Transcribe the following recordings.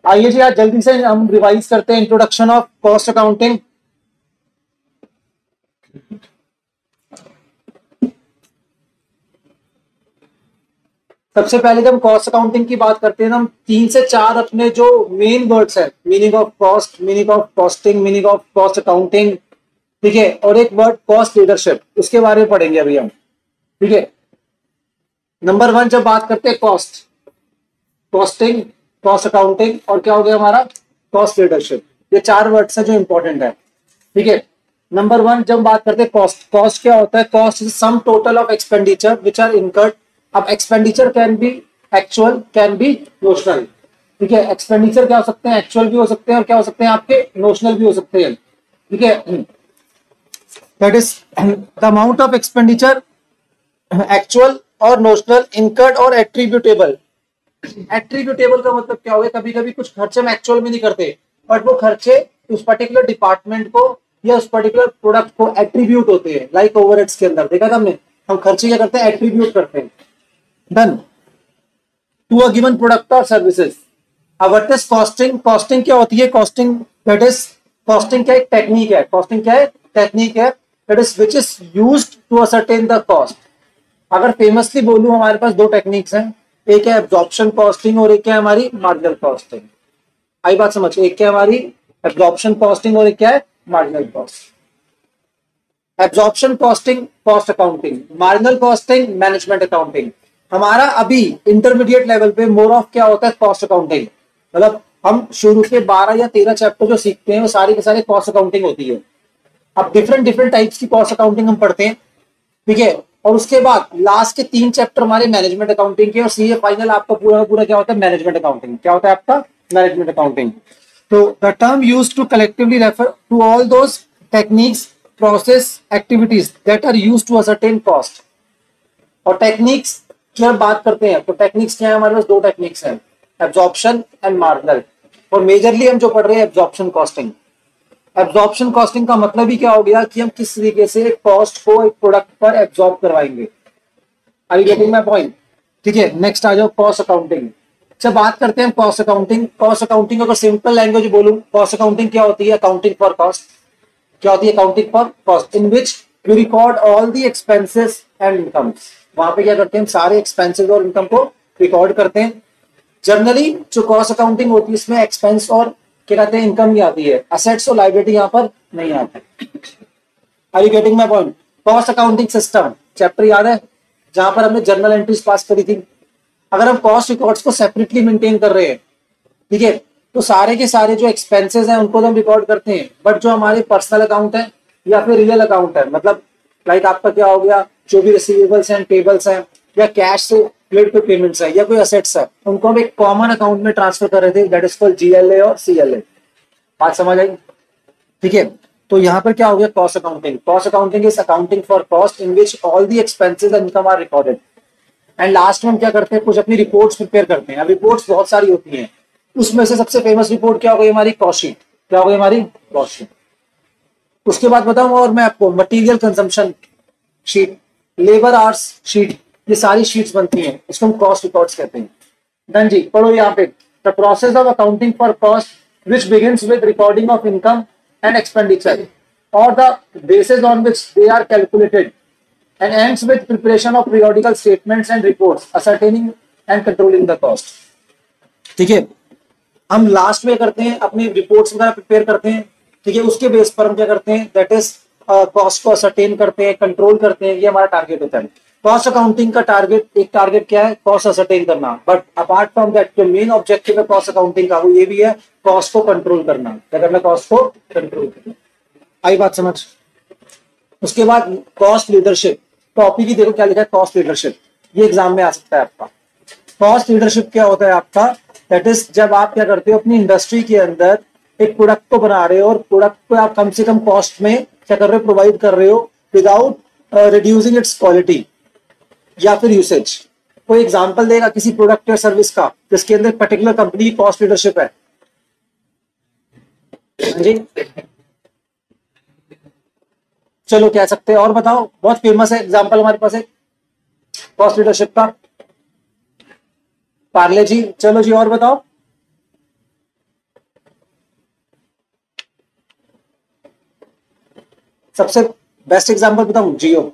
आइए जी आज जल्दी से हम रिवाइज करते हैं इंट्रोडक्शन ऑफ कॉस्ट अकाउंटिंग। सबसे पहले जब कॉस्ट अकाउंटिंग की बात करते हैं ना, हम 3 से 4 अपने जो मेन वर्ड्स है, meaning of cost, meaning of costing, meaning of cost accounting, ठीक है, और एक वर्ड कॉस्ट लीडरशिप, उसके बारे में पढ़ेंगे अभी हम। ठीक है, नंबर 1 जब बात करते हैं कॉस्ट, कॉस्टिंग, कॉस्ट अकाउंटिंग और क्या हो गया हमारा कॉस्ट लीडरशिप, ये 4 वर्ड्स हैं जो इंपॉर्टेंट है। ठीक है, नंबर 1 जब बात करते हैं कॉस्ट, कॉस्ट क्या होता है? Cost is sum total of expenditure which are incurred. अब expenditure can be actual, can be notional. ठीक है, एक्सपेंडिचर क्या हो सकते हैं? एक्चुअल भी हो सकते हैं और क्या हो सकते हैं आपके नोशनल भी हो सकते हैं। ठीक है, that is the amount of expenditure actual और नोशनल, इनकर्ड और एट्रीब्यूटेबल। एट्रीब्यूटेबल का मतलब क्या हो गया? कभी कभी कुछ खर्चे हम एक्चुअल में नहीं करते, बट वो खर्चे उस पर्टिकुलर डिपार्टमेंट को या उस पर्टिकुलर प्रोडक्ट को एट्रीब्यूट होते हैं, लाइक ओवरहेड्स के अंदर देखा था हमने, हम खर्चे क्या करते हैं? एट्रीब्यूट करते हैं। Done, to a given product और सर्विसेज। अब व्हाट इज कॉस्टिंग? कॉस्टिंग क्या होती है? कॉस्टिंग दैट इज, कॉस्टिंग क्या एक टेक्निक है, कॉस्टिंग क्या है? टेक्निक है, that is which is used to ascertain the cost. अगर फेमसली बोलूं, हमारे पास 2 टेक्निक्स हैं, एक है एब्जॉर्प्शन कॉस्टिंग और एक है हमारी मार्जिनल कॉस्टिंग। आई बात समझ? एक क्या हमारी एब्जॉर्प्शन कॉस्टिंग और एक क्या है marginal cost. Absorption costing cost accounting, marginal costing management accounting. हमारा अभी इंटरमीडिएट लेवल पे मोर ऑफ क्या होता है? Cost accounting. मतलब हम शुरू के 12 या 13 चैप्टर जो सीखते हैं वो सारे के सारे कॉस्ट अकाउंटिंग होती है। अब डिफरेंट डिफरेंट टाइप्स की कॉस्ट अकाउंटिंग हम पढ़ते हैं। ठीक है, और उसके बाद लास्ट के 3 चैप्टर हमारे मैनेजमेंट अकाउंटिंग के, और सीए फाइनल आपका पूरा पूरा क्या होता है? Management accounting. क्या होता है आपका? Management accounting. तो the term used to collectively refer to all those techniques, process, activities that are used to ascertain cost. और टेक्निक्स की हम बात करते हैं तो टेक्निक्स क्या है? हमारे पास 2 टेक्निक्स हैं, एब्जॉर्प्शन एंड मार्जिनल। और मेजरली हम जो पढ़ रहे हैं एब्जॉर्प्शन कॉस्टिंग। एब्जॉर्प्शन कॉस्टिंग का मतलब ही क्या हो गया कि हम किस तरीके से एक कॉस्ट को एक प्रोडक्ट पर एब्जॉर्ब करवाएंगे। Are you getting my point? ठीक है, नेक्स्ट आ जाओ कॉस्ट अकाउंटिंग। जब बात करते हैं कॉस्ट अकाउंटिंग, कॉस्ट अकाउंटिंग अगर सिंपल लैंग्वेज बोलूं, कॉस्ट अकाउंटिंग क्या होती है? Accounting for cost. क्या होती है? Accounting for cost, in which you record all the expenses and incomes. वहां पे क्या करते हैं? हम सारे एक्सपेंसेस और इनकम को रिकॉर्ड करते हैं। जनरली जो कॉस्ट अकाउंटिंग होती है इसमें एक्सपेंस और क्या कहते हैं इनकम ही आती है, असेट्स और लायबिलिटी यहाँ पर नहीं आती। Are you getting my point? Cost accounting system chapter याद है जहां पर हमने जर्नल एंट्रीज पास करी थी। अगर हम कॉस्ट रिकॉर्ड्स को सेपरेटली मेंटेन कर रहे हैं, ठीक है, तो सारे के सारे जो एक्सपेंसेस हैं उनको तो हम रिकॉर्ड करते हैं, बट जो हमारे पर्सनल अकाउंट है या फिर रियल अकाउंट है, मतलब लाइक आपका क्या हो गया, जो भी रिसीवेबल्स हैं, पेबल्स हैं, या कैश से रिलेटेड पेमेंट्स है या कोई असेट्स है, उनको हम एक कॉमन अकाउंट में ट्रांसफर कर रहे थे, दैट इज कॉल्ड जीएलए और सीएलए। बात समझ आई? ठीक है, तो यहाँ पर क्या हो गया? Cost accounting. Cost accounting is accounting for cost in which all the expenses and income are recorded. And last में हम क्या करते हैं? कुछ अपनी रिपोर्ट्स प्रिपेयर करते हैं। अब रिपोर्ट्स बहुत सारी होती हैं, उसमें से सबसे फेमस रिपोर्ट क्या हो गई? हमारी कॉस्ट शीट। क्या हो गई? हमारी कॉस्ट शीट। उसके बाद बताऊं और मैं आपको, material consumption sheet, labour hours sheet, ये सारी शीट्स बनती हैं, इसको हम कॉस्ट रिकॉर्ड्स कहते हैं। डन जी, पढ़ो यहाँ पे, the process of accounting for cost which begins with recording of income and expenditure or the basis on which they are calculated and ends with preparation of periodical statements and reports ascertaining and controlling the cost। ठीक है, हम last में करते हैं अपनी reports वगैरह prepare करते हैं। ठीक है, उसके बेस पर हम क्या करते हैं? दैट इज कॉस्ट को असरटेन करते हैं, कंट्रोल करते हैं, ये हमारा टारगेट होता है। कॉस्ट अकाउंटिंग का टारगेट, एक टारगेट क्या है? कॉस्ट असरटेन करना, बट अपार्ट फ्रॉम दैट जो मेन ऑब्जेक्टिव है कॉस्ट अकाउंटिंग का वो ये भी है, कॉस्ट को कंट्रोल करना। क्या करना? कॉस्ट को कंट्रोल करना। आई बात समझ? उसके बाद कॉस्ट लीडरशिप, टॉपिक ही देखो क्या लिखा है, कॉस्ट लीडरशिप, ये एग्जाम में आ सकता है आपका। कॉस्ट लीडरशिप क्या होता है आपका? दैट इज जब आप क्या करते हो अपनी इंडस्ट्री के अंदर एक प्रोडक्ट को बना रहे हो और प्रोडक्ट को आप कम से कम कॉस्ट में क्या कर रहे हो? प्रोवाइड कर रहे हो विदाउट रिड्यूसिंग इट्स क्वालिटी या फिर यूसेज। कोई एग्जांपल देगा किसी प्रोडक्ट या सर्विस का जिसके अंदर पर्टिकुलर कंपनी की कॉस्ट लीडरशिप है? जी चलो कह सकते हैं, और बताओ, बहुत फेमस है एग्जांपल हमारे पास है कॉस्ट लीडरशिप का, पार्ले जी। चलो जी और बताओ, सबसे बेस्ट एग्जांपल बताऊं, जियो।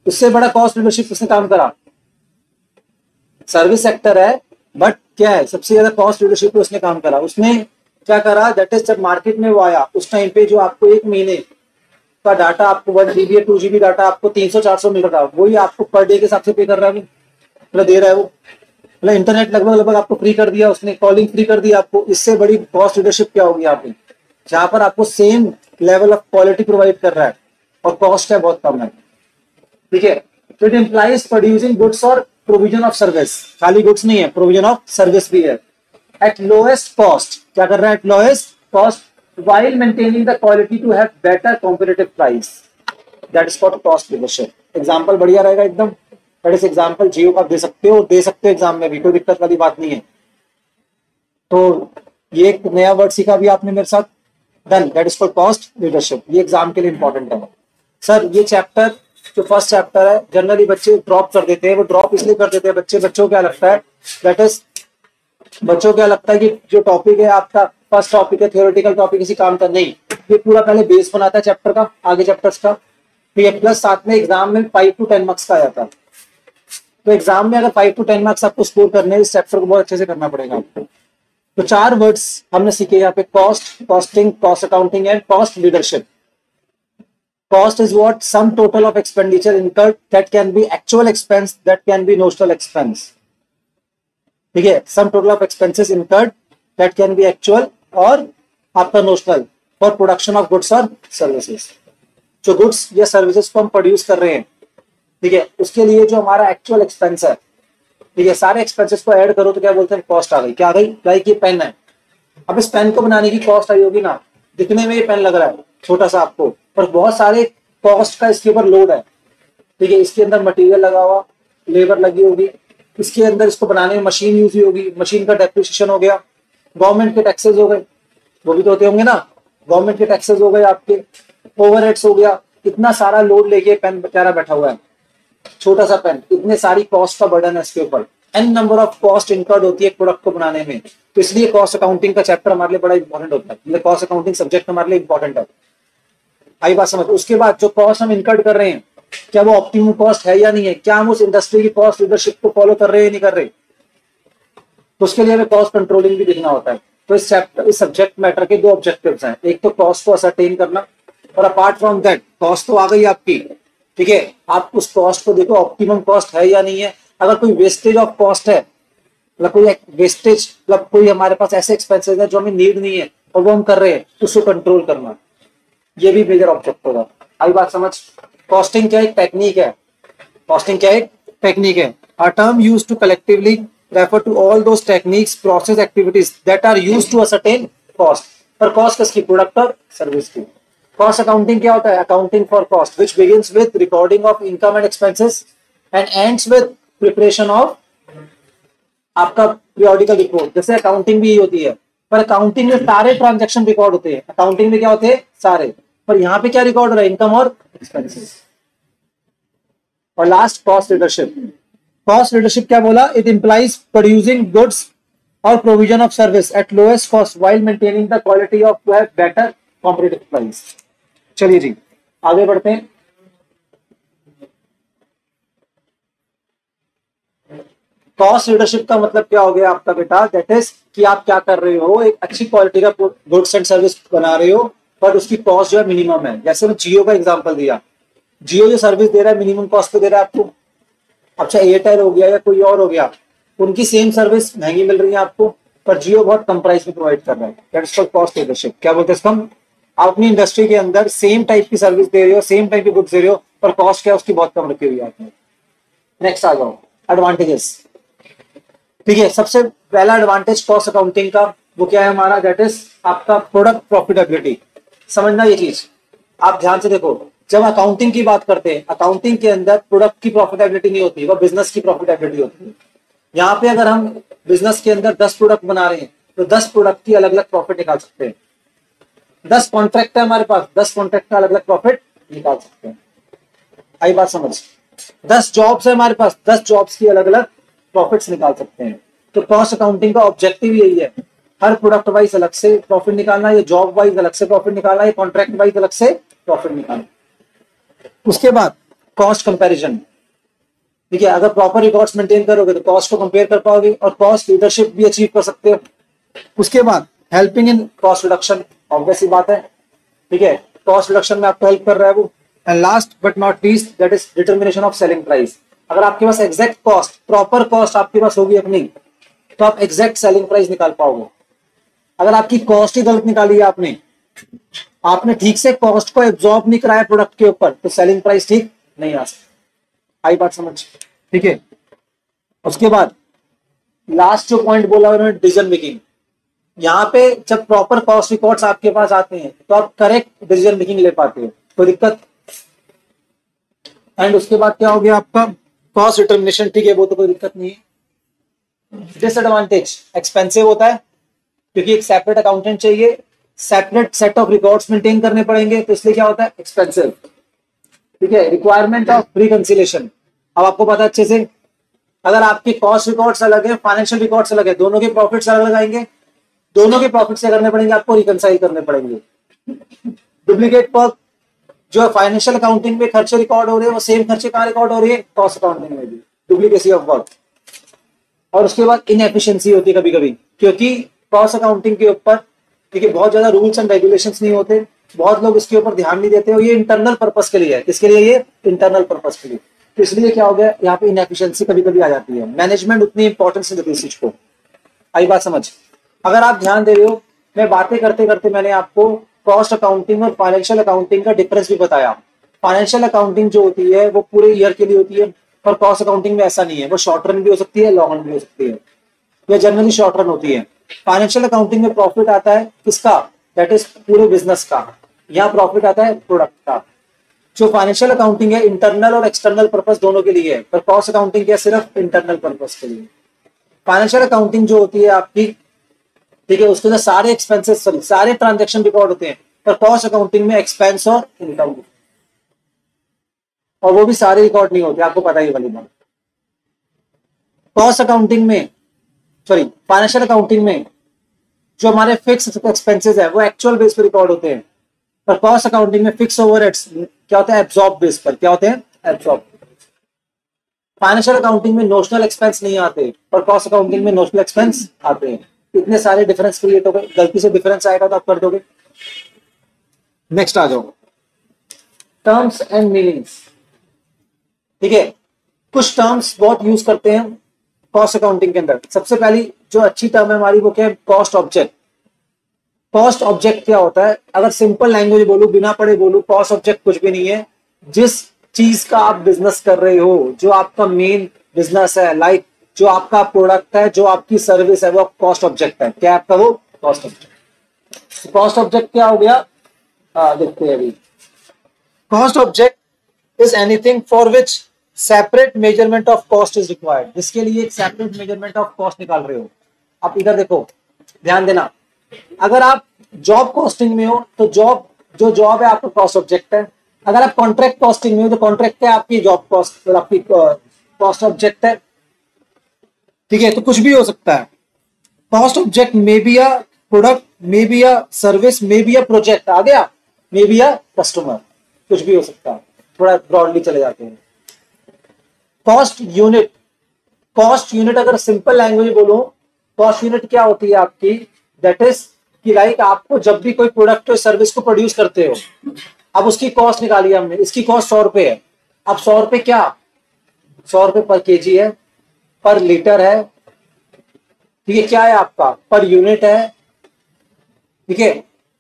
उससे बड़ा कॉस्ट लीडरशिप उसने काम करा, सर्विस सेक्टर है बट क्या है, सबसे ज्यादा कॉस्ट लीडरशिप पे उसने काम करा। उसने क्या करा, दैट इज जब मार्केट में वो आया उस टाइम पे जो आपको एक महीने का डाटा, आपको 1 GB या 2 GB डाटा आपको 300-400 मिल रहा है, वही आपको पर डे के हिसाब से पे कर रहा है, मतलब दे रहा है वो, मतलब इंटरनेट लगभग लगभग आपको फ्री कर दिया उसने, कॉलिंग फ्री कर दी आपको। इससे बड़ी कॉस्ट लीडरशिप क्या होगी यहाँ पे, जहां पर आपको same level of quality provide कर रहा है और कॉस्ट है बहुत कम है। ठीक है, तो इट इम्प्लाइज प्रोड्यूसिंग गुड्स और प्रोविजन ऑफ सर्विस, खाली गुड्स नहीं है, प्रोविजन ऑफ सर्विस भी है एट लोएस्ट कॉस्ट। क्या कर रहा है, eight lowest cost while maintaining the quality to have better competitive price, that is called cost leadership। Example बढ़िया रहेगा एकदम, दैट इज एग्जांपल जियो का दे सकते हो एग्जाम में भी, कोई दिक्कत वाली बात नहीं है। तो ये एक नया वर्ड सीखा भी आपने मेरे साथ, done, that is called cost leadership. ये एग्जाम के लिए इंपॉर्टेंट है सर। ये चैप्टर जो फर्स्ट चैप्टर है जनरली बच्चे ड्रॉप कर देते हैं, वो ड्रॉप इसलिए कर देते हैं बच्चों क्या लगता है, दैट इज बच्चों क्या लगता है कि जो टॉपिक है आपका फर्स्ट टॉपिक है, थियोरेटिकल टॉपिक किसी काम का नहीं, ये पूरा पहले बेस बनाता है चैप्टर का, आगे चैप्टर्स का, तो ये प्लस साथ में एग्जाम में 5 to 10 मार्क्स का आ जाता है। तो एग्जाम में अगर 5 to 10 मार्क्स आपको स्कोर करने हैं, इस चैप्टर को बहुत अच्छे से करना पड़ेगा आपको। तो 4 वर्ड्स हमने सीखे यहाँ पे, cost, costing, cost accounting and cost leadership. Cost is what, some total of expenditure incurred that can be actual expense, that can be notional expense. ठीक है, सम total of expenses incurred that can be actual और आपका notional for production of goods और services. जो goods या services को हम produce कर रहे हैं, ठीक है, उसके लिए जो हमारा एक्चुअल एक्सपेंस है, ठीक है, सारे एक्सपेंसेस को ऐड करो तो क्या बोलते हैं, कॉस्ट आ गई। क्या आ गई, लाइक ये पेन है, अब इस पेन को बनाने की कॉस्ट आई होगी ना, दिखने में ये पेन लग रहा है छोटा सा आपको, पर बहुत सारे कॉस्ट का इसके ऊपर लोड है। ठीक है, इसके अंदर मटेरियल लगा हुआ, लेबर लगी होगी, इसके अंदर इसको बनाने में मशीन यूज हुई होगी, मशीन का डेप्रिसिएशन हो गया, गवर्नमेंट के टैक्सेस हो गए, वो भी तो होते होंगे ना, गवर्नमेंट के टैक्सेस हो गए, आपके ओवरहेड्स हो गया, इतना सारा लोड लेके पेन बेचारा बैठा हुआ है, छोटा सा पेन, इतने सारी कॉस्ट का बर्डन है इसके ऊपर, an number of cost incurred होती है एक प्रोडक्ट को बनाने में। तो इसलिए कॉस्ट अकाउंटिंग का चैप्टर हमारे लिए बड़ा इंपॉर्टेंट होता है, मतलब कॉस्ट अकाउंटिंग सब्जेक्ट हमारे लिए इंपॉर्टेंट है। आई बात समझ। उसके बाद जो कॉस्ट हम इनकर्ड कर रहे हैं, क्या वो ऑप्टिमम कॉस्ट है या नहीं है, क्या हम उस इंडस्ट्री की कॉस्ट लीडरशिप को फॉलो कर रहे हैं या नहीं कर रहे, तो उसके लिए हमें कॉस्ट कंट्रोलिंग भी देखना होता है। तो इस सब्जेक्ट मैटर के 2 ऑब्जेक्टिव्स हैं, एक तो कॉस्ट को असरटेन करना, और अपार्ट फ्रॉम दैट कॉस्ट तो आ गई आपकी, ठीक है, आप उस कॉस्ट को देखो ऑप्टिमम कॉस्ट है या नहीं है। अगर कोई वेस्टेज ऑफ कॉस्ट है, मतलब कोई वेस्टेज, मतलब कोई हमारे पास ऐसे एक्सपेंसेस है जो हमें नीड नहीं है और वो हम कर रहे हैं, उसको कंट्रोल करना, ये भी मेजर ऑब्जेक्ट होगा। आई बात समझ। कॉस्टिंग क्या एक टेक्निक है, कॉस्टिंग क्या एक टेक्निक है, a term used to collectively refer to all those techniques, process, activities that are used to ascertain cost. पर कॉस्ट किसकी, प्रोडक्ट और सर्विस की। कॉस्ट अकाउंटिंग क्या होता है, accounting for cost which begins with recording of income and expenses and ends with preparation of आपका periodical report. जैसे accounting भी होती है, पर अकाउंटिंग में सारे ट्रांजैक्शन रिकॉर्ड होते हैं, अकाउंटिंग में क्या होते हैं सारे, पर यहाँ पे क्या रिकॉर्ड हो रहा है, इनकम और एक्सपेंसेस। और last cost leadership. Cost leadership क्या बोला, इट इंप्लाइज प्रोड्यूसिंग गुड्स और provision of service at lowest cost while maintaining the quality of to have better competitive price. चलिए जी आगे बढ़ते हैं। कॉस्ट लीडरशिप का मतलब क्या हो गया आपका बेटा, दैट इज कि आप क्या कर रहे हो, एक अच्छी क्वालिटी का गुड्स एंड सर्विस बना रहे हो, पर उसकी कॉस्ट जो है मिनिमम है। जैसे मैं जियो का एग्जांपल दिया, जियो जो सर्विस दे रहा है मिनिमम कॉस्ट पे दे रहा है आपको। अब चाहे एयरटेल हो गया या कोई और हो गया, उनकी सेम सर्विस महंगी मिल रही है आपको, पर जियो बहुत कम प्राइस में प्रोवाइड कर रहा है, that is called cost leadership. क्या बोलते हैं इसको हम, आप अपनी इंडस्ट्री के अंदर सेम टाइप की सर्विस दे रहे हो, सेम टाइप की गुड्स दे रहे हो, पर कॉस्ट क्या है उसकी बहुत कम रखी हुई है आपने। नेक्स्ट आ जाओ, एडवांटेजेस। ठीक है, सबसे पहला एडवांटेज कॉस्ट अकाउंटिंग का वो क्या है हमारा, दैट इज आपका प्रोडक्ट प्रॉफिटेबिलिटी। समझना ये चीज, आप ध्यान से देखो, जब अकाउंटिंग की बात करते हैं, अकाउंटिंग के अंदर प्रोडक्ट की प्रॉफिटेबिलिटी नहीं होती, वो बिजनेस की प्रॉफिटेबिलिटी होती है। यहाँ पे अगर हम बिजनेस के अंदर 10 प्रोडक्ट बना रहे हैं, तो 10 प्रोडक्ट की अलग अलग प्रॉफिट निकाल सकते हैं। 10 कॉन्ट्रैक्ट है हमारे पास, 10 कॉन्ट्रैक्ट का अलग अलग प्रॉफिट निकाल सकते हैं। आई बात समझ। 10 जॉब्स है हमारे पास, 10 जॉब्स की अलग अलग प्रॉफिट्स निकाल सकते हैं। तो कॉस्ट अकाउंटिंग का ऑब्जेक्टिव यही है हर प्रोडक्ट वाइज अलग से प्रॉफिट निकालना, या जॉब वाइज अलग से प्रॉफिट निकालना, या कॉन्ट्रैक्ट वाइज अलग से प्रॉफिट निकालना। उसके बाद कॉस्ट कंपैरिजन, ठीक है, अगर प्रॉपर रिकॉर्ड्स मेंटेन करोगे तो कॉस्ट को कंपेयर कर पाओगे और कॉस्ट लीडरशिप भी अचीव कर सकते हो। उसके बाद helping in cost reduction, obvious ही बात है, ठीक है, कॉस्ट रिडक्शन में आपको हेल्प कर रहा है वो। And last but not least that is determination of selling price. अगर आपके पास एग्जैक्ट कॉस्ट, प्रॉपर कॉस्ट आपके पास होगी अपनी, तो आप एग्जैक्ट सेलिंग प्राइस निकाल पाओगे। अगर आपकी कॉस्ट ही गलत निकाली है आपने ठीक से कॉस्ट को एब्जॉर्ब नहीं कराया प्रोडक्ट के ऊपर, तो सेलिंग प्राइस ठीक नहीं आ सकती। आई बात समझ, ठीक है। उसके बाद लास्ट जो पॉइंट बोला उन्होंने, डिसीजन मेकिंग। यहाँ पे जब प्रॉपर कॉस्ट रिकॉर्ड्स आपके पास आते हैं तो आप करेक्ट डिसीजन मेकिंग ले पाते हो, कोई दिक्कत। एंड उसके बाद क्या हो गया आपका कॉस्ट डिटर्मिनेशन, ठीक है, वो तो कोई दिक्कत नहीं है। डिसएडवांटेज, एक्सपेंसिव होता है क्योंकि एक सेपरेट अकाउंटेंट चाहिए, separate set of records maintain करने पड़ेंगे, तो इसलिए क्या होता है, एक्सपेंसिव, ठीक है। रिक्वायरमेंट ऑफ रिकंसिलेशन, अब आपको पता है अच्छे से, अगर आपके कॉस्ट रिकॉर्ड्स अलग है, फाइनेंशियल रिकॉर्ड्स अलग है, दोनों के प्रॉफिट्स अलग लगाएंगे, दोनों के प्रॉफिट से करने पड़ेंगे, आपको रिकंसाइल करने पड़ेंगे। डुप्लीकेट वर्क, जो फाइनेंशियल अकाउंटिंग में खर्चे रिकॉर्ड हो रहे हैं वो सेम खर्चे कहाँ रिकॉर्ड हो रही है, कॉस्ट अकाउंटिंग में भी, डुप्लीकेसी ऑफ वर्क। और उसके बाद इनएफिशिएंसी होती है कभी कभी, क्योंकि कॉस्ट अकाउंटिंग के ऊपर, ठीक है, बहुत ज्यादा रूल्स एंड रेगुलेशंस नहीं होते, बहुत लोग इसके ऊपर ध्यान नहीं देते, और ये इंटरनल पर्पस के लिए है। किसके लिए, ये इंटरनल पर्पस के लिए। तो इसलिए क्या हो गया, यहाँ पे इनएफिशिएंसी कभी कभी आ जाती है, मैनेजमेंट उतनी इंपॉर्टेंस नहीं देती इस चीज को। आई बात समझ। अगर आप ध्यान दे रहे हो, मैं बातें करते करते मैंने आपको कॉस्ट अकाउंटिंग और फाइनेंशियल अकाउंटिंग का डिफरेंस भी बताया। फाइनेंशियल अकाउंटिंग जो होती है वो पूरे ईयर के लिए होती है, और कॉस्ट अकाउंटिंग में ऐसा नहीं है, वो शॉर्ट रन भी हो सकती है, लॉन्ग रन भी हो सकती है, या जनरली शॉर्ट रन होती है। फाइनेंशियल अकाउंटिंग में प्रॉफिट आता है किसका, दैट इज पूरे बिजनेस का, यहाँ प्रॉफिट आता है प्रोडक्ट का। जो फाइनेंशियल अकाउंटिंग है इंटरनल और एक्सटर्नल पर्पस दोनों के लिए है, पर कॉस्ट अकाउंटिंग क्या सिर्फ इंटरनल पर्पस के लिए। फाइनेंशियल अकाउंटिंग जो होती है आपकी, ठीक है, उसके अंदर सारे एक्सपेंसेस, सॉरी सारे ट्रांजैक्शन रिकॉर्ड होते हैं, पर कॉस्ट अकाउंटिंग में एक्सपेंस और इनकम, और वो भी सारे रिकॉर्ड नहीं होते, आपको पता ही वाली बात। कॉस्ट अकाउंटिंग में, सॉरी फाइनेंशियल अकाउंटिंग में जो हमारे फिक्स एक्सपेंसेस है वो एक्चुअल बेस पर रिकॉर्ड होते हैं, पर कॉस्ट अकाउंटिंग में फिक्स ओवरहेड्स क्या होता है, एब्जॉर्ब बेस पर, क्या होते हैं, एब्जॉर्ब। फाइनेंशियल अकाउंटिंग में नोशनल एक्सपेंस नहीं आते, पर कॉस्ट अकाउंटिंग में नोशनल एक्सपेंस आते हैं। इतने सारे डिफरेंस क्रिएट हो गए, गलती से डिफरेंस आएगा तो आप कर दोगे। नेक्स्ट आ जाओ, टर्म्स एंड मीनिंग्स, ठीक है। कुछ टर्म्स बहुत यूज करते हैं कॉस्ट अकाउंटिंग के अंदर। सबसे पहली जो अच्छी टर्म है हमारी वो क्या है, कॉस्ट ऑब्जेक्ट। कॉस्ट ऑब्जेक्ट क्या होता है, अगर सिंपल लैंग्वेज बोलूं, बिना पढ़े बोलूं, कॉस्ट ऑब्जेक्ट कुछ भी नहीं है। जिस चीज का आप बिजनेस कर रहे हो, जो आपका मेन बिजनेस है, लाइक जो आपका प्रोडक्ट है, जो आपकी सर्विस है, वो कॉस्ट ऑब्जेक्ट है। क्या आपका वो कॉस्ट ऑब्जेक्ट। कॉस्ट ऑब्जेक्ट क्या हो गया, देखते हैं अभी। Cost object is anything for which separate measurement of cost is required, जिसके लिए एक सेपरेट मेजरमेंट ऑफ कॉस्ट निकाल रहे हो। आप इधर देखो, ध्यान देना, अगर आप जॉब कॉस्टिंग में हो तो जॉब है आपका कॉस्ट ऑब्जेक्ट है। अगर आप कॉन्ट्रैक्ट कॉस्टिंग में हो तो कॉन्ट्रैक्ट है आपकी जॉब कॉस्ट, आपकी कॉस्ट ऑब्जेक्ट है, ठीक है। तो कुछ भी हो सकता है। Cost object may be a product, may be a service, may be a project, आ गया, मे बी अ कस्टमर, कुछ भी हो सकता है, थोड़ा ब्रॉडली चले जाते हैं। कॉस्ट यूनिट, कॉस्ट यूनिट अगर सिंपल लैंग्वेज बोलो, कॉस्ट यूनिट क्या होती है आपकी, दैट इज कि लाइक आपको जब भी कोई प्रोडक्ट और सर्विस को प्रोड्यूस करते हो, अब उसकी कॉस्ट निकाली हमने, इसकी कॉस्ट 100 रुपए है। अब 100 रुपए क्या, 100 रुपए पर केजी है, पर लीटर है, ठीक है, क्या है आपका, पर यूनिट है, ठीक है।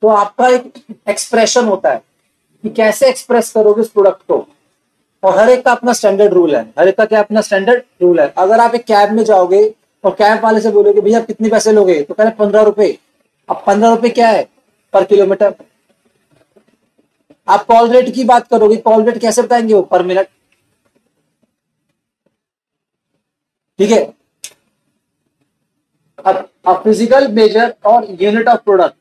तो आपका एक एक्सप्रेशन होता है कि कैसे एक्सप्रेस करोगे इस प्रोडक्ट को, और हर एक का अपना स्टैंडर्ड रूल है, हर एक का क्या अपना स्टैंडर्ड रूल है। अगर आप एक कैब में जाओगे और कैब वाले से बोलोगे भैया कितने पैसे लोगे, तो कह रहे 15 रुपए। अब 15 रुपए क्या है, पर किलोमीटर। आप कॉल रेट की बात करोगे, कॉल रेट कैसे बताएंगे, वो पर मिनट, ठीक है। अब a physical measure or unit of product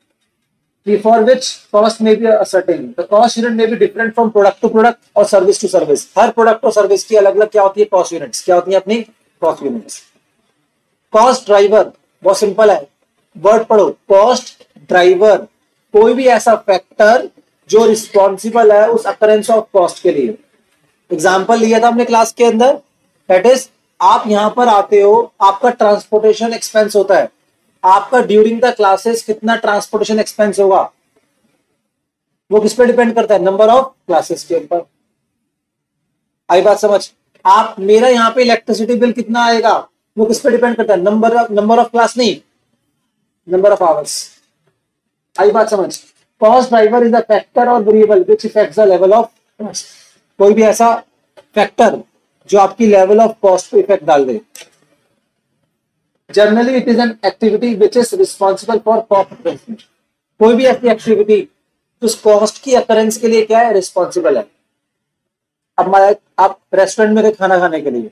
for which cost may be ascertained. The cost unit may be different from product to product or service to service. Her product और service की अलग अलग क्या होती है, कॉस्ट यूनिट्स, क्या होती है अपनी कॉस्ट यूनिट्स। कॉस्ट ड्राइवर बहुत सिंपल है, वर्ड पढ़ो, कॉस्ट ड्राइवर, कोई भी ऐसा फैक्टर जो रिस्पॉन्सिबल है उस अकरेंस ऑफ कॉस्ट के लिए। एग्जाम्पल लिया था हमने क्लास के अंदर, दैट इज आप यहां पर आते हो, आपका ट्रांसपोर्टेशन एक्सपेंस होता है, आपका ड्यूरिंग द क्लासेस कितना ट्रांसपोर्टेशन एक्सपेंस होगा, वो किस पे डिपेंड करता है, नंबर ऑफ क्लासेस के ऊपर। आई बात समझ? आप मेरा यहाँ पे इलेक्ट्रिसिटी बिल कितना आएगा, वो किस पे डिपेंड करता है, नंबर ऑफ क्लास नहीं, नंबर ऑफ आवर्स। आई बात समझ? Cost driver is a factor और variable which affects the level of cost. कोई भी ऐसा फैक्टर जो आपकी लेवल ऑफ कॉस्ट पे इफेक्ट डाल दे। Generally it is an activity which is responsible for cost. कोई भी ऐसी एक्टिविटी उस कॉस्ट की अकरेंस के लिए क्या है, रिस्पॉन्सिबल है। अब आप रेस्टोरेंट में गए खाना खाने के लिए,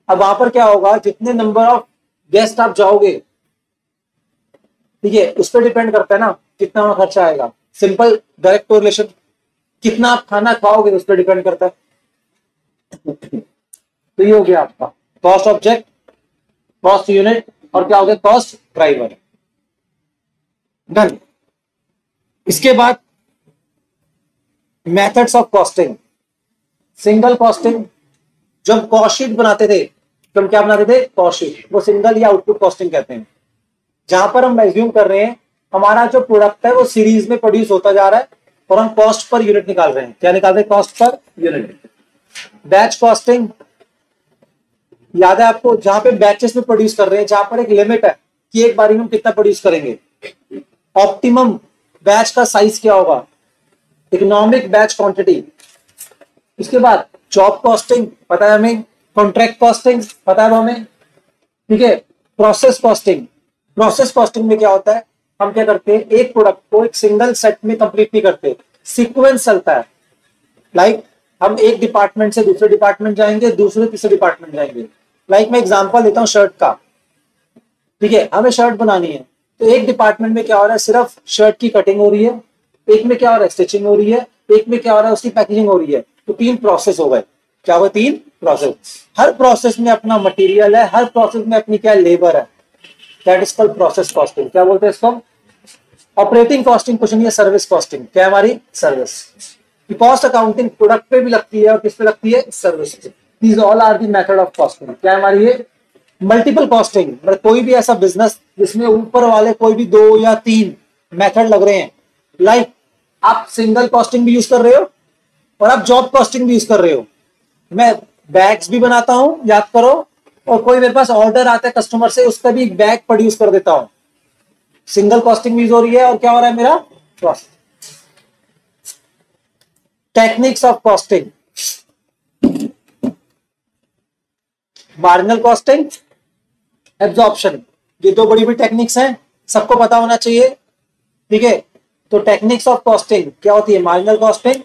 अब वहां पर क्या होगा, जितने नंबर ऑफ गेस्ट आप जाओगे, ठीक है, उस पर डिपेंड करता है ना कितना वहां खर्चा आएगा। सिंपल डायरेक्ट कोरिलेशन, कितना आप खाना खाओगे उस पर डिपेंड करता है। तो ये हो गया आपका कॉस्ट ऑब्जेक्ट, कॉस्ट यूनिट, और क्या हो गया, कॉस्ट ड्राइवर। डन। इसके बाद methods of costing. Single costing, जब कॉस्ट शीट बनाते थे तो हम क्या बनाते थे, कॉस्ट शीट, वो सिंगल या आउटपुट कॉस्टिंग कहते हैं। जहां पर हम एज्यूम कर रहे हैं हमारा जो प्रोडक्ट है वो सीरीज में प्रोड्यूस होता जा रहा है और हम कॉस्ट पर यूनिट निकाल रहे हैं। क्या निकाल रहे हैं, cost per unit. Batch costing याद है आपको, जहां पे बैचेस में प्रोड्यूस कर रहे हैं, जहां पर एक लिमिट है कि एक बारी में हम कितना प्रोड्यूस करेंगे। ऑप्टिमम बैच का साइज क्या होगा, इकोनॉमिक बैच क्वांटिटी। इसके बाद जॉब कॉस्टिंग पता है हमें, कॉन्ट्रैक्ट कॉस्टिंग पता है हमें, ठीक है। प्रोसेस कॉस्टिंग, प्रोसेस कॉस्टिंग में क्या होता है, हम क्या करते हैं, एक प्रोडक्ट को एक सिंगल सेट में कंप्लीट नहीं करते, सीक्वेंस चलता है। लाइक हम एक डिपार्टमेंट से दूसरे डिपार्टमेंट जाएंगे, दूसरे तीसरे डिपार्टमेंट जाएंगे। लाइक मैं एग्जांपल देता हूँ शर्ट का, ठीक है, हमें शर्ट बनानी है, तो एक डिपार्टमेंट में क्या हो रहा है, सिर्फ शर्ट की कटिंग हो रही है, एक में क्या हो रहा है, स्टिचिंग हो रही है, एक में क्या हो रहा है, उसकी पैकेजिंग हो रही है। तो 3 प्रोसेस हो गए। क्या हुआ, 3 प्रोसेस। हर प्रोसेस में अपना मटेरियल है, हर प्रोसेस में अपनी क्या लेबर है। That is called process costing. क्या बोलते हैं इसको, ऑपरेटिंग कॉस्टिंग कुछ नहीं है, सर्विस कॉस्टिंग। क्या हमारी, सर्विस। कॉस्ट अकाउंटिंग प्रोडक्ट पे भी लगती है और किस पे लगती है, service. These all are the method of costing. क्या हमारी ये मल्टीपल कॉस्टिंग, मतलब कोई भी ऐसा बिजनेस जिसमें ऊपर वाले कोई भी 2 या 3 मेथड लग रहे हैं। लाइक आप सिंगल कॉस्टिंग भी यूज कर रहे हो और आप जॉब कॉस्टिंग भी यूज कर रहे हो। मैं बैग्स भी बनाता हूं, याद करो, और कोई मेरे पास ऑर्डर आता है कस्टमर से, उसका भी बैग प्रोड्यूस कर देता हूं। सिंगल कॉस्टिंग भी यूज हो रही है और क्या हो रहा है मेरा, cost. Techniques of costing, marginal costing, absorption, ये 2 बड़ी बड़ी टेक्निक्स हैं, सबको पता होना चाहिए, ठीक है। तो टेक्निक्स ऑफ कॉस्टिंग क्या होती है, मार्जिनल कॉस्टिंग,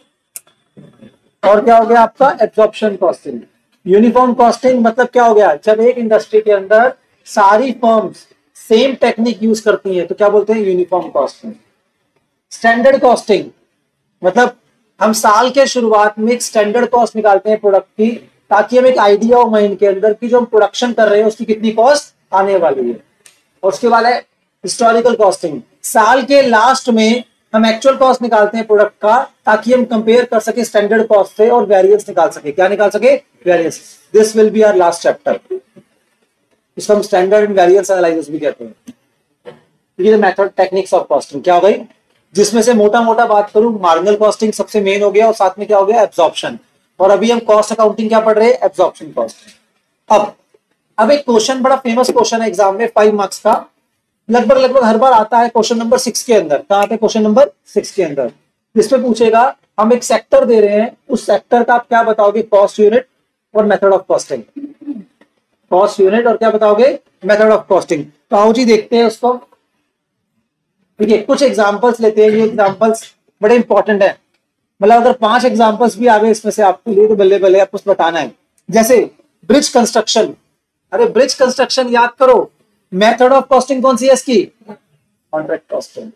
और क्या हो गया आपका, एब्जॉर्प्शन कॉस्टिंग। यूनिफॉर्म कॉस्टिंग मतलब क्या हो गया, जब एक इंडस्ट्री के अंदर सारी फर्म्स सेम टेक्निक यूज करती हैं तो क्या बोलते हैं, यूनिफॉर्म कॉस्टिंग। स्टैंडर्ड कॉस्टिंग मतलब हम साल के शुरुआत में एक स्टैंडर्ड कॉस्ट निकालते हैं प्रोडक्ट की, ताकि हम एक आइडिया हो माइंड के अंदर की जो हम प्रोडक्शन कर रहे हैं उसकी कितनी कॉस्ट आने वाली है। और उसके बाद है हिस्टोरिकल कॉस्टिंग, साल के लास्ट में हम एक्चुअल कॉस्ट निकालते हैं प्रोडक्ट का, ताकि हम कंपेयर कर सके स्टैंडर्ड कॉस्ट से और वेरिएंस निकाल सके। क्या निकाल सके, variance. This will be our last chapter, इसको हम स्टैंडर्ड एंड वेरिएंस एनालिसिस भी कहते हैं। ये मेथड टेक्निक्स ऑफ कॉस्टिंग क्या हो गई, जिसमें से मोटा मोटा बात करूं, मार्जिनल कॉस्टिंग सबसे मेन हो गया और साथ में क्या हो गया, एब्जॉर्प्शन। और अभी हम कॉस्ट अकाउंटिंग क्या पढ़ रहे हैं, एब्जॉर्प्शन कॉस्टिंग। अब एक क्वेश्चन, बड़ा फेमस क्वेश्चन है एग्जाम में, 5 मार्क्स का, लगभग हर बार आता है, क्वेश्चन नंबर 6 के अंदर। कहाँ आता है, क्वेश्चन नंबर 6 के अंदर। इसमें पूछेगा, हम एक सेक्टर दे रहे हैं, उस सेक्टर का आप क्या बताओगे, कॉस्ट यूनिट और method of costing. Cost unit और क्या बताओगे, मेथड ऑफ कॉस्टिंग। तो आओ जी देखते हैं उसको, ठीक है। कुछ एग्जांपल्स लेते हैं, ये एग्जांपल्स बड़े इंपॉर्टेंट है, मतलब अगर 5 एग्जांपल्स भी आ गए इसमें से आपके लिए तो बल्ले बल्ले, आपको बताना है। जैसे ब्रिज कंस्ट्रक्शन, अरे ब्रिज कंस्ट्रक्शन याद करो, मेथड ऑफ कॉस्टिंग कौन सी है इसकी, कॉन्ट्रैक्ट कॉस्टिंग।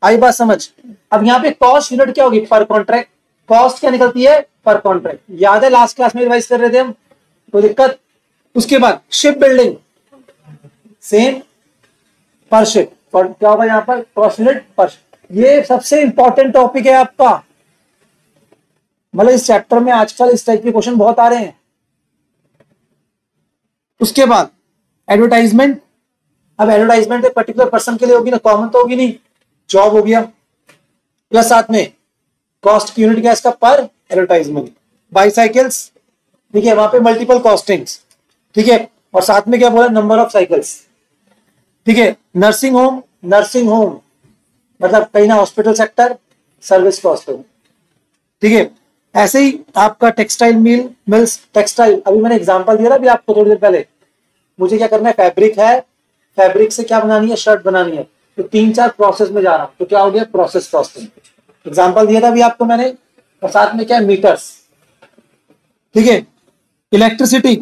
आई बात समझ। अब यहाँ पे कॉस्ट यूनिट क्या होगी, पर कॉन्ट्रैक्ट। कॉस्ट क्या निकलती है, पर कॉन्ट्रैक्ट। याद है लास्ट क्लास में रिवाइज कर रहे थे हम, कोई दिक्कत। उसके बाद शिप बिल्डिंग, सेम पर शिप, और क्या होगा यहाँ पर कॉस्ट यूनिट पर। ये सबसे इंपॉर्टेंट टॉपिक है आपका, मतलब इस चैप्टर में आजकल इस टाइप के क्वेश्चन बहुत आ रहे हैं। उसके बाद एडवर्टाइजमेंट। अब एडवर्टाइजमेंट एक पर्टिकुलर पर्सन के लिए होगी ना, कॉमन तो होगी नहीं, जॉब हो गया, प्लस साथ में कॉस्ट की यूनिट क्या है इसका, पर एडवर्टाइजमेंट। बाईसाइकिल्स, ठीक है, वहां पे मल्टीपल कॉस्टिंग्स, ठीक है, और साथ में क्या बोला, नंबर ऑफ साइकिल्स, ठीक है। नर्सिंग होम, नर्सिंग होम मतलब कहीं ना हॉस्पिटल सेक्टर, सर्विस कॉस्टिंग, ठीक है। ऐसे ही आपका टेक्सटाइल मिल, मिल्स, टेक्सटाइल, अभी मैंने एग्जांपल दिया था अभी आपको थोड़ी देर पहले, मुझे क्या करना है, फैब्रिक है, फैब्रिक से क्या बनानी है, शर्ट बनानी है, तो 3-4 प्रोसेस में जा रहा हूं, तो क्या हो गया, प्रोसेस कॉस्टिंग। एग्जांपल दिया था अभी आपको मैंने, और साथ में क्या है, मीटर्स, ठीक है। इलेक्ट्रिसिटी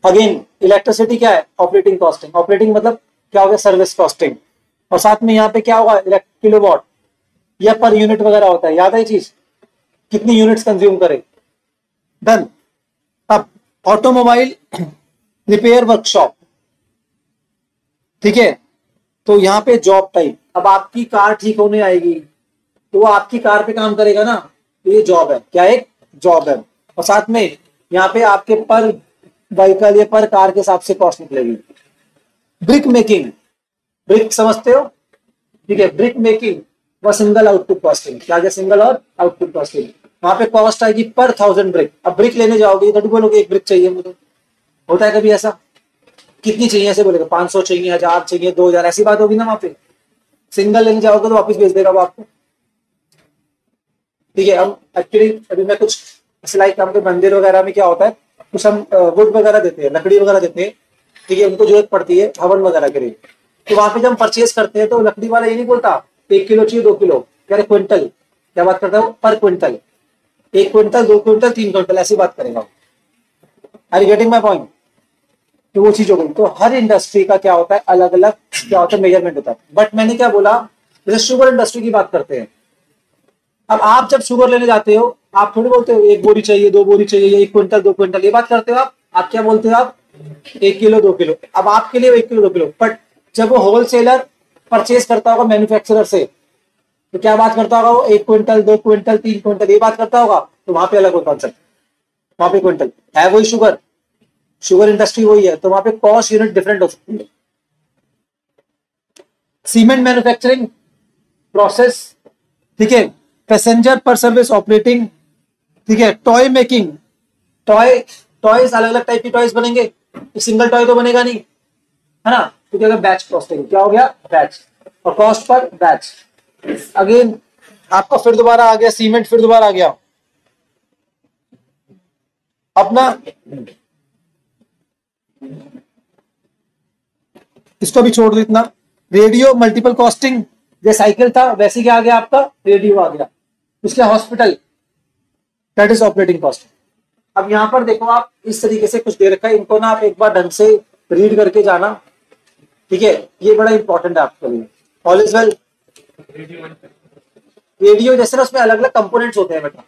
अगेन इलेक्ट्रिसिटी क्या है, ऑपरेटिंग कॉस्टिंग, ऑपरेटिंग मतलब क्या हो गया, सर्विस कॉस्टिंग, और साथ में यहाँ पे क्या होगा, किलोवाट या पर यूनिट वगैरह होता है, याद है ये चीज, कितनी यूनिट्स कंज्यूम करे, डन। अब ऑटोमोबाइल रिपेयर वर्कशॉप, ठीक है, तो यहाँ पे जॉब टाइप, अब आपकी कार ठीक होने आएगी तो वो आपकी कार पे काम करेगा ना, तो ये जॉब है, क्या एक जॉब है, और साथ में यहाँ पे आपके पर व्हीकल या पर कार के हिसाब से कॉस्ट निकलेगी। ब्रिक मेकिंग, ब्रिक समझते हो, ठीक है, ब्रिक मेकिंग व सिंगल आउटपुट कॉस्टिंग, क्या क्या सिंगल और आउटपुट कॉस्टिंग, वहां पे कॉस्ट आएगी पर 1000 ब्रिक। अब ब्रिक लेने जाओगे तो बोलोगे एक ब्रिक चाहिए मुझे, होता है कभी ऐसा, कितनी चाहिए ऐसे बोलेगा, 500 चाहिए, 1000 चाहिए, 2000, ऐसी बात होगी ना वहां पे। सिंगल लेने जाओगे तो वापस भेज देगा वो आपको, ठीक है। हम एक्चुअली अभी मैं कुछ सिलाई काम के मंदिर वगैरह में क्या होता है, कुछ हम वुड वगैरह देते हैं, लकड़ी वगैरह देते हैं, ठीक है, उनको जरूरत पड़ती है हवन वगैरह के लिए, तो वहां पे जब हम परचेज करते हैं तो लकड़ी वाला ये नहीं बोलता 1 किलो चाहिए, 2 किलो, कह रहे क्विंटल, क्या बात करता है, पर क्विंटल, 1 क्विंटल, 2 क्विंटल, 3 क्विंटल, ऐसी बात करेगा। Are you getting my point? तो वो चीज हो गई। तो हर इंडस्ट्री का क्या होता है, अलग अलग क्या होता है, मेजरमेंट होता है। बट मैंने क्या बोला, जैसे शुगर इंडस्ट्री की बात करते हैं, अब आप जब शुगर लेने जाते हो आप थोड़ी बोलते हो 1 बोरी चाहिए, 2 बोरी चाहिए, 1 क्विंटल, 2 क्विंटल, ये बात करते हो आप क्या बोलते हो, आप 1 किलो, 2 किलो। अब आपके लिए 1 किलो, 2 किलो, बट जब वो होलसेलर परचेज करता होगा मैन्युफैक्चरर से, तो क्या बात करता होगा वो, 1 क्विंटल, 2 क्विंटल, 3 क्विंटल, ये बात करता होगा, तो वहां पे अलग होता कॉन्सेप्ट, वहां पे क्विंटल है, वही शुगर, शुगर इंडस्ट्री वही है, तो वहां पे कॉस्ट यूनिट डिफरेंट हो सकती है। सीमेंट मैन्युफैक्चरिंग प्रोसेस, ठीक है, पैसेंजर पर सर्विस ऑपरेटिंग, ठीक है, टॉय मेकिंग, टॉयज अलग अलग टाइप की टॉयज बनेंगे, सिंगल टॉय तो बनेगा नहीं, है ना, तो क्या होगा, बैच कॉस्टिंग, क्या हो गया, बैच, और कॉस्ट पर बैच। अगेन आपका फिर दोबारा आ गया सीमेंट, फिर दोबारा आ गया अपना, इसको भी छोड़ दो इतना। रेडियो मल्टीपल कॉस्टिंग, जैसे साइकिल था वैसे क्या आ गया आपका, रेडियो आ गया। उसके hospital, that is operating cost. अब यहां पर देखो आप, इस तरीके से कुछ दे रखा है, इनको ना आप एक बार ढंग से रीड करके जाना, ठीक है, ये बड़ा इंपॉर्टेंट है आपके लिए। All is well. रेडियो जैसे ना उसमें अलग अलग कंपोनेंट्स होते हैं बेटा,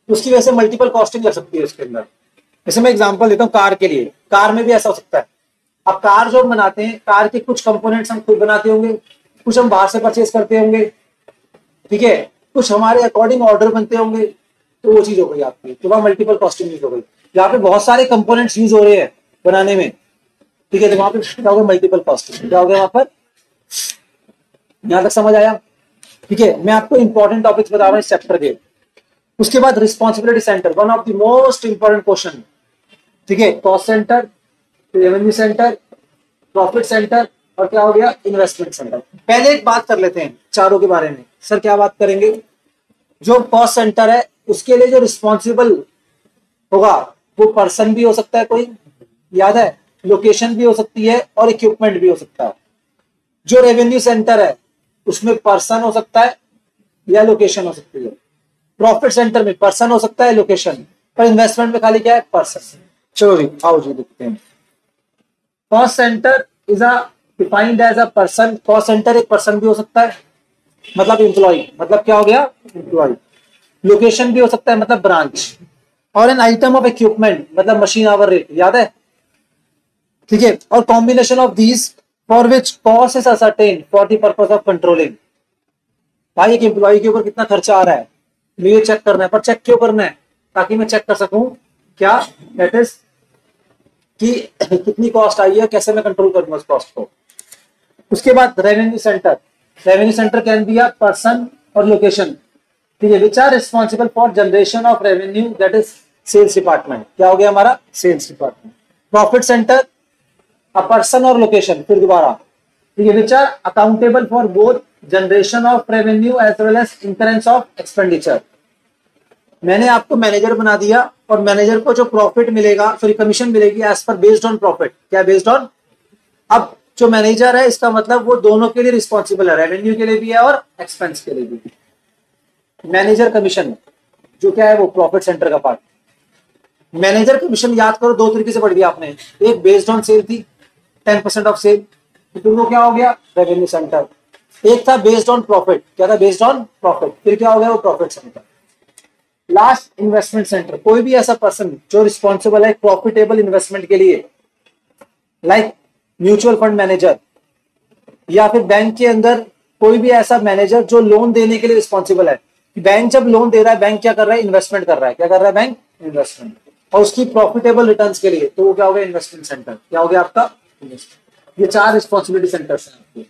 उसकी वजह से मल्टीपल कॉस्टिंग लग सकती है उसके अंदर। जैसे मैं एग्जांपल देता हूँ कार के लिए, कार में भी ऐसा हो सकता है। अब कार जो हम बनाते हैं, कार के कुछ कंपोनेंट्स हम खुद बनाते होंगे, कुछ हम बाहर से परचेज करते होंगे, ठीक है, कुछ हमारे अकॉर्डिंग ऑर्डर बनते होंगे, तो वो चीज हो गई आपकी, तो वहां मल्टीपल कॉस्टिंग यूज हो गई। यहाँ पे बहुत सारे कंपोनेंट्स यूज हो रहे हैं बनाने में, ठीक है, तो वहां पे क्या होगा, मल्टीपल कॉस्टिंग, क्या हो गया वहां पर, यहां तक समझ आया, ठीक है। मैं आपको इंपॉर्टेंट टॉपिक्स बता रहा हूँ इस चैप्टर के। उसके बाद responsibility centre, one of the most important question, ठीक है, cost centre, revenue centre, profit centre, और क्या हो गया, इन्वेस्टमेंट सेंटर। पहले एक बात कर लेते हैं चारों के बारे में। सर क्या बात करेंगे, जो कॉस्ट सेंटर है उसके लिए जो रिस्पॉन्सिबल होगा वो पर्सन भी हो सकता है कोई, याद है, लोकेशन भी हो सकती है और इक्विपमेंट भी हो सकता है। जो रेवेन्यू सेंटर है उसमें पर्सन हो सकता है या लोकेशन हो सकती है। प्रॉफिट सेंटर में पर्सन हो सकता है, लोकेशन, पर इन्वेस्टमेंट में खाली क्या है, पर्सन। चलो जी आओ जी देखते हैं। Cost centre is a defined as a person. Cost centre एक पर्सन भी हो सकता है, मतलब एम्प्लॉय, मतलब क्या हो गया, एम्प्लॉय। लोकेशन भी हो सकता है, मतलब ब्रांच। और एन आइटम ऑफ इक्विपमेंट, मतलब मशीन आवर रेट, याद है, ठीक है, और combination of these for which cost is ascertain for the purpose of controlling. भाई एक एम्प्लॉय के ऊपर कितना खर्चा आ रहा है, मुझे चेक करना है, पर चेक क्यों करना है, ताकि मैं चेक कर सकूं क्या दैट इज कि कितनी कॉस्ट आई है, कैसे मैं कंट्रोल करूंगा उस कॉस्ट को। उसके बाद revenue centre, revenue centre can be a person और लोकेशन, ठीक है, which are responsible for generation of revenue that is sales department. क्या हो गया हमारा, sales department. Profit centre a person और लोकेशन, फिर दोबारा, ठीक है, which are accountable for both generation of revenue as well as incurrence of expenditure. मैंने आपको मैनेजर बना दिया और मैनेजर को जो प्रॉफिट मिलेगा, सॉरी कमीशन मिलेगी as per based on profit, क्या बेस्ड ऑन। अब जो मैनेजर है इसका मतलब वो दोनों के लिए रिस्पॉन्सिबल है, रेवेन्यू के लिए भी है और एक्सपेंस के लिए भी। मैनेजर कमीशन जो क्या है वो प्रॉफिट सेंटर का पार्ट। मैनेजर कमीशन याद करो दो तरीके से पढ़ दिया आपने, एक बेस्ड ऑन सेल थी 10% ऑफ सेल, तो वो क्या हो गया रेवेन्यू सेंटर। एक था बेस्ड ऑन प्रॉफिट, क्या था बेस्ड ऑन प्रॉफिट, फिर क्या हो गया वो profit centre. Last investment centre, कोई भी ऐसा पर्सन जो रिस्पॉन्सिबल है प्रॉफिटेबल इन्वेस्टमेंट के लिए, लाइक म्यूचुअल फंड मैनेजर, या फिर बैंक के अंदर कोई भी ऐसा मैनेजर जो लोन देने के लिए रिस्पॉन्सिबल है। बैंक जब लोन दे रहा है, बैंक क्या कर रहा है, इन्वेस्टमेंट कर रहा है, क्या कर रहा है बैंक, इन्वेस्टमेंट, और उसकी प्रॉफिटेबल रिटर्न्स के लिए, तो वो क्या हो गया इन्वेस्टमेंट सेंटर, क्या हो गया आपका इन्वेस्टमेंट। ये 4 रिस्पॉन्सिबिलिटी सेंटर्स हैं आपके,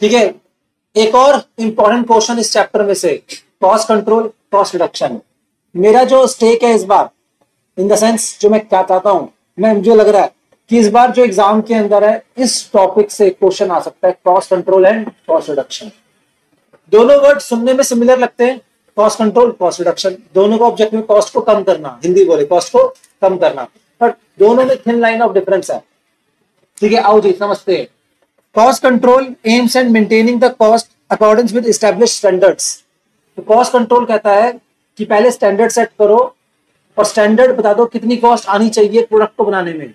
ठीक है। एक और इंपॉर्टेंट क्वेश्चन इस चैप्टर में से, कॉस्ट कंट्रोल कॉस्ट रिडक्शन। मेरा जो स्टेक है इस बार, इन द सेंस जो मैं क्या चाहता हूं, मैं मुझे लग रहा है कि इस बार जो एग्जाम के अंदर है इस टॉपिक से क्वेश्चन आ सकता है, cost control and cost reduction. दोनों वर्ड सुनने में सिमिलर लगते हैं, कॉस्ट कंट्रोल कॉस्ट रिडक्शन, दोनों का ऑब्जेक्टिव कॉस्ट को कम करना, हिंदी बोले कॉस्ट को कम करना, बट दोनों में थिन लाइन ऑफ डिफरेंस है, ठीक है। आओ जी समझते हैं। Cost control AIIMS and maintaining the cost according with established standards. तो कॉस्ट कंट्रोल कहता है कि पहले स्टैंडर्ड सेट करो और स्टैंडर्ड बता दो कितनी कॉस्ट आनी चाहिए प्रोडक्ट को बनाने में,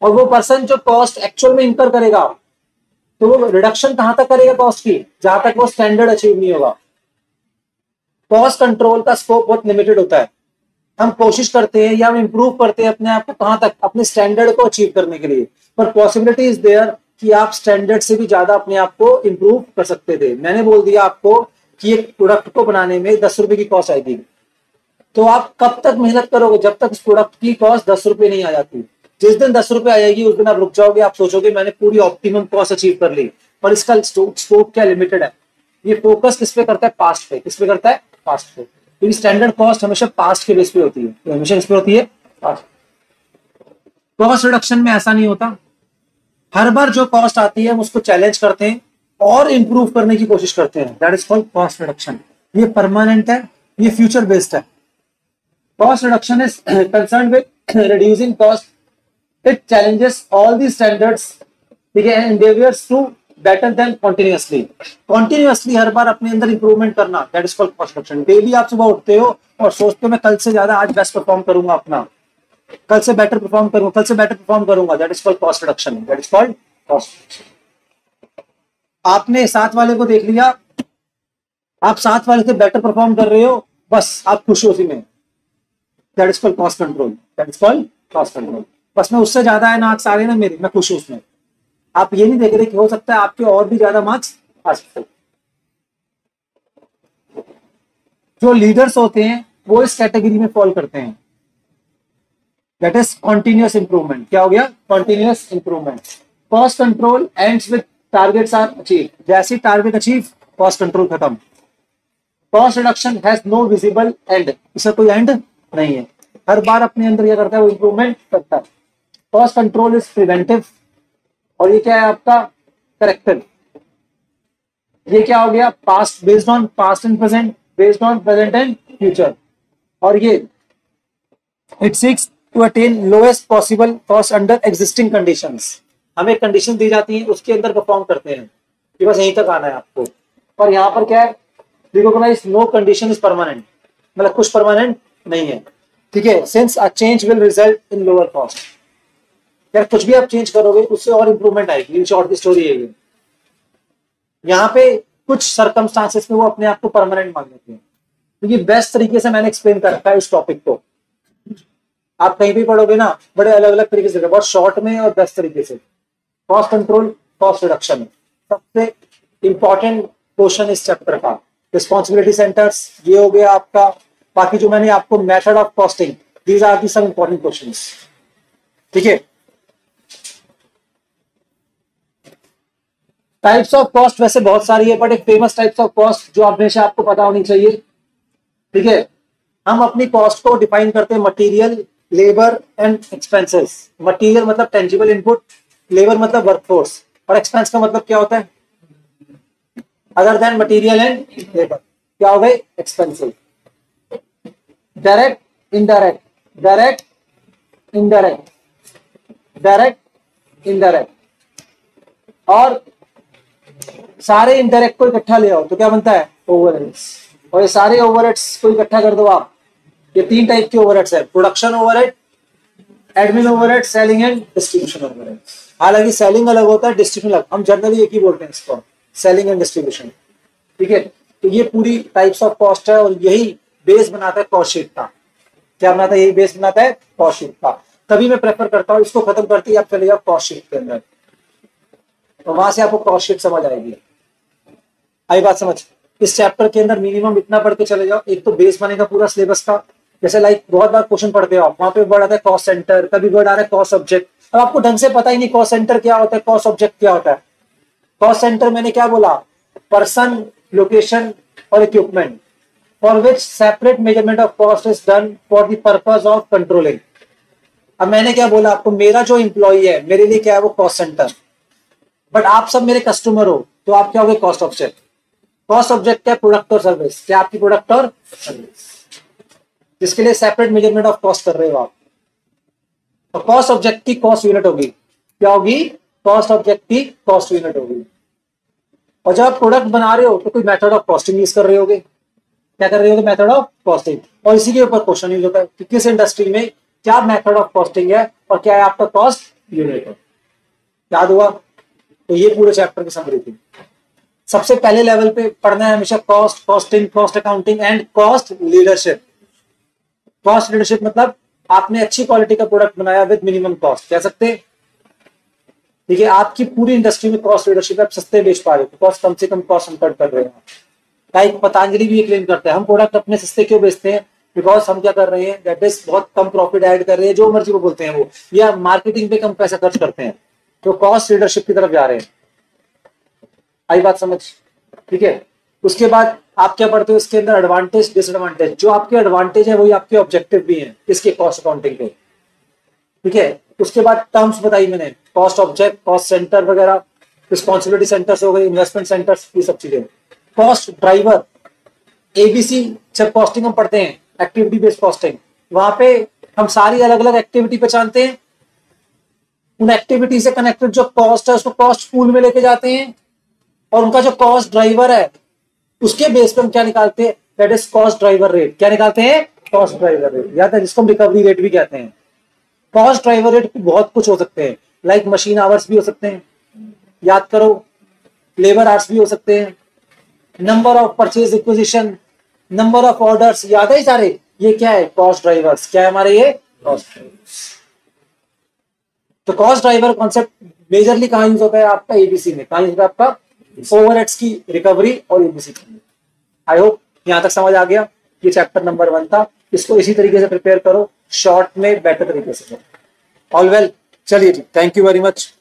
और वो पर्सन जो कॉस्ट एक्चुअल में इंकर करेगा तो वो रिडक्शन कहां तक करेगा कॉस्ट की, जहां तक वो स्टैंडर्ड अचीव नहीं होगा। कॉस्ट कंट्रोल का स्कोप बहुत लिमिटेड होता है, हम कोशिश करते हैं या हम इंप्रूव करते हैं अपने आप को कहां तक, अपने स्टैंडर्ड को अचीव करने के लिए, पर पॉसिबिलिटी इज देयर कि आप स्टैंडर्ड से भी ज्यादा अपने आप को इंप्रूव कर सकते थे। मैंने बोल दिया आपको कि एक प्रोडक्ट को बनाने में 10 रुपए की कॉस्ट आएगी, तो आप कब तक मेहनत करोगे जब तक उस प्रोडक्ट की कॉस्ट 10 रुपए नहीं आ जाती। जिस दिन 10 रुपए आ जाएगी उस दिन आप रुक जाओगे, आप सोचोगे मैंने पूरी ऑप्टिमम कॉस्ट अचीव कर ली, पर इसका स्कोप क्या लिमिटेड है। ये फोकस किस पे करता है, पास्ट पे, किस पे करता है, पास्ट पे, क्योंकि स्टैंडर्ड कॉस्ट हमेशा पास्ट के बेस पे होती है, तो हमेशा किस पे होती है, पास्ट। कॉस्ट रिडक्शन में ऐसा नहीं होता, हर बार जो कॉस्ट आती है हम उसको चैलेंज करते हैं और इंप्रूव करने की कोशिश करते हैं, that is called cost reduction. ये परमानेंट है, ये फ्यूचर बेस्ड है। Cost reduction is concerned with reducing cost, it challenges all the standards, ठीक है, and endeavours to better then continuously हर बार अपने अंदर इंप्रूवमेंट करना, that is called cost reduction. Daily आप सुबह उठते हो और सोचते हो मैं कल से ज्यादा आज बेस्ट परफॉर्म करूंगा, अपना कल से बेटर परफॉर्म करूंगा, कल से बेटर परफॉर्म करूंगा, that is called cost reduction, that is called cost. आपने साथ वाले को देख लिया, आप साथ वाले से बेटर परफॉर्म कर रहे हो, बस आप खुश हो उसी में, that is called cost control, that is called cost control. बस मैं उससे ज्यादा है मार्क्स आ रहे हैं ना मेरे, मैं खुश हूं उसमें। आप ये नहीं देख रहे कि हो सकता है आपके और भी ज्यादा मार्क्स आ सकते हैं। जो लीडर्स होते हैं वो इस कैटेगरी में फॉल करते हैं, दैट इज कॉन्टिन्यूअस इंप्रूवमेंट। क्या हो गया, continuous improvement. Cost control ends with targets are achieve, जैसे टारगेट अचीव कॉस्ट कंट्रोल खत्म। Cost reduction has no visible end, इसका कोई एंड नहीं है, हर बार अपने अंदर क्या करता है वो इंप्रूवमेंट करता है। कॉस्ट कंट्रोल इज प्रिवेंटिव, और ये क्या है आपका करेक्टिव। ये क्या हो गया, past, based on past and present, based on present and future, और ये it seeks to attain lowest possible cost under existing conditions. हमें कंडीशन दी जाती है उसके अंदर परफॉर्म करते हैं कि बस यहीं तक आना है आपको, पर यहाँ पर क्या है, recognise no condition is permanent, मतलब कुछ परमानेंट नहीं है, ठीक है। Since a change will result in lower cost, यार कुछ भी आप चेंज करोगे उससे और इंप्रूवमेंट आएगी, इन शॉर्ट की स्टोरी है ये। यहाँ पे कुछ सर्कमस्टांसेस में वो अपने आप को परमानेंट मान लेते हैं, क्योंकि बेस्ट तरीके से मैंने एक्सप्लेन कर रखा है इस टॉपिक को। आप कहीं भी पढ़ोगे ना, बड़े अलग अलग तरीके से, बहुत शॉर्ट में और बेस्ट तरीके से। कॉस्ट कंट्रोल, कॉस्ट रिडक्शन सबसे इंपॉर्टेंट क्वेश्चन इस चैप्टर का। रिस्पॉन्सिबिलिटी सेंटर्स ये हो गया आपका। बाकी जो मैंने आपको method of costing, these are the some important questions. ठीक है। टाइप्स ऑफ कॉस्ट वैसे बहुत सारी है, बट एक फेमस टाइप्स ऑफ कॉस्ट जो हमेशा आपको पता होनी चाहिए। ठीक है। हम अपनी कॉस्ट को डिफाइन करते हैं material, labour and expenses. Material मतलब टेंजिबल इनपुट, लेबर मतलब वर्कफोर्स, और एक्सपेंस का मतलब क्या होता है? Other than material and labour क्या हो गए? Expensive. Direct, indirect, direct, indirect, direct, indirect, और सारे इनडायरेक्ट को इकट्ठा ले आओ तो क्या बनता है? ओवरहेड्स। और ये सारे ओवरहेड्स को इकट्ठा कर दो आप, ये 3 टाइप के ओवरहेड्स है, production overhead, admin overhead, selling and distribution overhead. हालांकि सेलिंग अलग होता है, डिस्ट्रीब्यूशन अलग, हम जनरली एक ही बोलते हैं इसको, सेलिंग एंड डिस्ट्रीब्यूशन। ठीक है। तो ये पूरी टाइप्स ऑफ कॉस्ट है और यही बेस बनाता है कॉस्ट शीट का। क्या बनाता है? यही बेस बनाता है कॉस्ट शीट का। तभी मैं प्रेफर करता हूँ इसको खत्म करके आप चले जाओ कॉस्ट शीट के अंदर, तो वहां से आपको कॉस्ट शीट समझ आएगी। आई बात समझ? इस चैप्टर के अंदर मिनिमम इतना पढ़ के चले जाओ, एक तो बेस बनेगा पूरा सिलेबस का। जैसे लाइक बहुत बार क्वेश्चन पढ़ते हो आप, वहां पे वर्ड आता है कॉस्ट सेंटर, कभी वर्ड आ रहा है कॉस्ट ऑब्जेक्ट। अब आपको ढंग से पता ही नहीं कॉस्ट सेंटर क्या होता है, कॉस्ट ऑब्जेक्ट क्या होता है। कॉस्ट सेंटर मैंने क्या बोला? पर्सन, लोकेशन और equipment for which separate measurement of cost is done for the purpose of controlling. अब मैंने क्या बोला आपको? मेरा जो एम्प्लॉई है मेरे लिए क्या है? वो कॉस्ट सेंटर। बट आप सब मेरे कस्टमर हो तो आप क्या हो गए? Cost object. कॉस्ट ऑब्जेक्ट क्या? प्रोडक्ट और सर्विस। क्या आपकी प्रोडक्ट और सर्विस, जिसके लिए सेपरेट मेजरमेंट ऑफ कॉस्ट कर रहे हो आप। तो कॉस्ट ऑब्जेक्ट की कॉस्ट यूनिट होगी, क्या होगी? कॉस्ट ऑब्जेक्ट की कॉस्ट यूनिट होगी। और जब आप प्रोडक्ट बना रहे हो तो कोई मेथड ऑफ कॉस्टिंग यूज कर रहे होगे। क्या कर रहे होगे? Method of costing. और इसी के ऊपर क्वेश्चन यूज होता है कि किस इंडस्ट्री में क्या मेथड ऑफ कॉस्टिंग है और क्या है आपका कॉस्ट यूनिट है। याद हुआ? तो ये पूरे चैप्टर की समरी थी। सबसे पहले लेवल पे पढ़ना है हमेशा cost, costing, cost accounting and cost leadership. Cost leadership मतलब आपने अच्छी क्वालिटी का प्रोडक्ट बनाया विद मिनिमम कॉस्ट, कह सकते हैं। ठीक है। आपकी पूरी इंडस्ट्री में कॉस्ट लीडरशिप, आप सस्ते बेच पा रहे हो, कॉस्ट कम से कम कॉस्ट हम कट कर रहे हैं। लाइक पतंजलि भी क्लेम करता है हम प्रोडक्ट अपने सस्ते क्यों बेचते हैं? बिकॉज हम क्या कर रहे हैं? दैट इज बहुत कम प्रॉफिट ऐड कर रहे हैं, जो मर्जी वो बोलते हैं वो, या मार्केटिंग पे कम पैसा खर्च करते हैं, तो कॉस्ट लीडरशिप की तरफ जा रहे हैं। आई बात समझ? ठीक है। उसके बाद आप क्या पढ़ते हो इसके अंदर? Advantage, disadvantage. जो आपके एडवांटेज है वही आपके ऑब्जेक्टिव भी हैं इसके कॉस्ट अकाउंटिंग के। ठीक है। उसके बाद टर्म्स बताई मैंने, कॉस्ट ऑब्जेक्ट, कॉस्ट सेंटर वगैरह, रिस्पॉन्सिबिलिटी सेंटर्स हो गए, इन्वेस्टमेंट सेंटर्स, ये सब चीजें। कॉस्ट ड्राइवर, एबीसी जब कॉस्टिंग हम पढ़ते हैं, एक्टिविटी बेस्ड कॉस्टिंग, वहां पे हम सारी अलग अलग एक्टिविटी पहचानते हैं, उन एक्टिविटी से कनेक्टेड जो कॉस्ट है उसको कॉस्ट पूल में लेके जाते हैं, और उनका जो कॉस्ट ड्राइवर है उसके बेस पे हम क्या निकालते हैं? That is cost driver rate. क्या निकालते हैं? कॉस्ट ड्राइवर रेट, याद है, जिसको हम रिकवरी रेट भी कहते हैं। कॉस्ट ड्राइवर रेट बहुत कुछ हो सकते हैं, लाइक मशीन आवर्स भी हो सकते हैं, याद करो, लेबर आवर्स भी हो सकते हैं, number of purchase acquisition, number of orders, याद है सारे, ये क्या है? Cost drivers. क्या है हमारे ये? Cost drivers. तो कॉस्ट ड्राइवर कॉन्सेप्ट मेजरली कहां यूज होता है? आपका एबीसी में। कहां यूज होता है? आपका ओवरहेड्स की रिकवरी और एबीसी की। आई होप यहां तक समझ आ गया। ये चैप्टर नंबर 1 था, इसको इसी तरीके से प्रिपेयर करो, शॉर्ट में बेटर तरीके से। ऑल वेल, चलिए, थैंक यू वेरी मच।